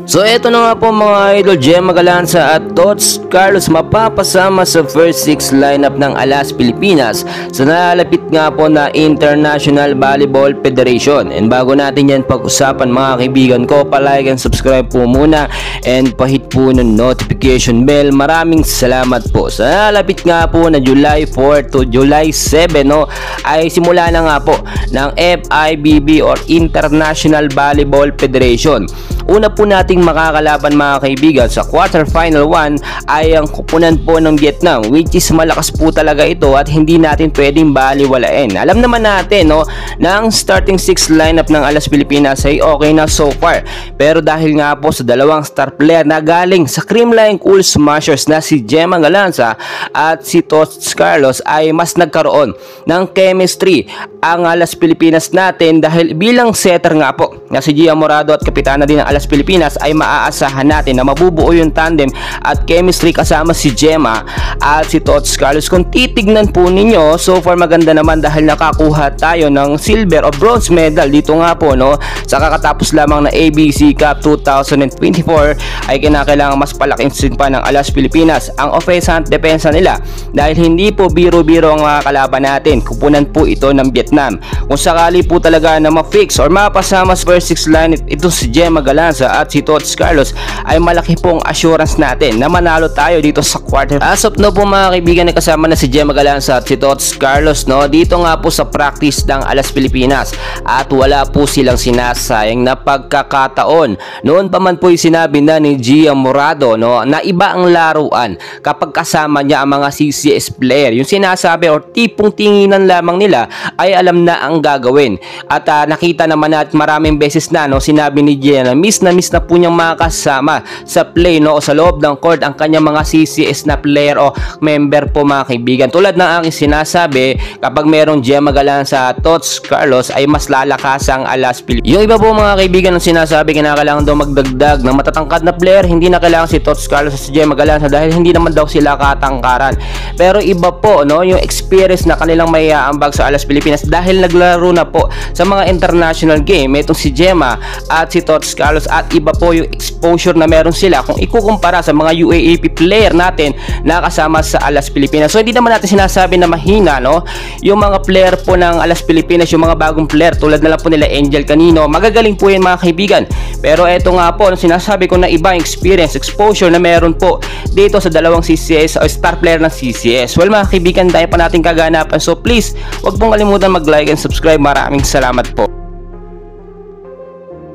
So eto na nga po mga idol, Gemma Galanza at Tots Carlos mapapasama sa first 6 lineup ng Alas Pilipinas sa nalalapit nga po na International Volleyball Federation. And bago natin yan pag-usapan mga kaibigan ko, palike and subscribe po muna and pahit po ng notification bell. Maraming salamat po. Sa nalalapit nga po na July 4 to July 7 ay simula na nga po ng FIVB or International Volleyball Federation. Una po nating makakalaban mga kaibigan sa quarterfinal 1 ay ang kupunan po ng Vietnam, which is malakas po talaga ito at hindi natin pwedeng baliwalain. Alam naman natin na ang starting 6 lineup ng Alas Pilipinas ay okay na so far, pero dahil nga po sa dalawang star player na galing sa Creamline Cool Smashers na si Gemma Galanza at si Tots Carlos ay mas nagkaroon ng chemistry ang Alas Pilipinas natin, dahil bilang setter nga po na si Gia Morado at kapitana din ng Alas Pilipinas ay maaasahan natin na mabubuo yung tandem at chemistry kasama si Gemma at si Tots Carlos. Kung titignan po ninyo, so far maganda naman dahil nakakuha tayo ng silver o bronze medal dito nga po sa kakatapos lamang na ABC Cup 2024 ay kinakailangan mas palaking pa ng Alas Pilipinas ang offense at depensa nila, dahil hindi po biro-biro ang mga kalaban natin. Kupunan po ito ng Vietnam. Kung sakali po talaga na ma-fix or mapasama sa first 6 line ito si Gemma Galanza at si Tots Carlos, ay malaki pong assurance natin na manalo tayo dito sa quarter. As of now po mga kaibigan, kasama na si Gemma Galanza at si Tots Carlos dito nga po sa practice ng Alas Pilipinas, at wala po silang sinasayang na pagkakataon. Noon pa man po yung sinabi na ni Gia Morado na iba ang laruan kapag kasama niya ang mga CCS player. Yung sinasabi or tipong tinginan lamang nila ay alam na ang gagawin. At nakita naman natin maraming beses na sinabi ni Gia na miss na po niyang makasama sa play o sa loob ng court ang kanyang mga CCS na player o member po mga kaibigan. Tulad ng aking sinasabi, kapag merong Gemma Galanza at Tots Carlos ay mas lalakas ang Alas Pilipinas. Yung iba po mga kaibigan ang sinasabi kinakailangan daw magdagdag ng matatangkad na player, hindi na kailangan si Tots Carlos at si Gemma Galanza dahil hindi naman daw sila katangkaran. Pero iba po yung experience na kanilang may aambag sa Alas Pilipinas dahil naglaro na po sa mga international game itong si Gemma at si Tots Carlos, at iba po yung exposure na meron sila kung ikukumpara sa mga UAAP player natin na kasama sa Alas Pilipinas. So hindi naman natin sinasabi na mahina yung mga player po ng Alas Pilipinas, yung mga bagong player tulad na lang po nila Angel Canino, magagaling po yan mga kaibigan. Pero eto nga po sinasabi ko na iba yung experience, exposure na meron po dito sa dalawang CCS o star player ng CCS. Well mga kaibigan, dahil pa natin kaganapan, so please wag pong kalimutan mag-like and subscribe. Maraming salamat po.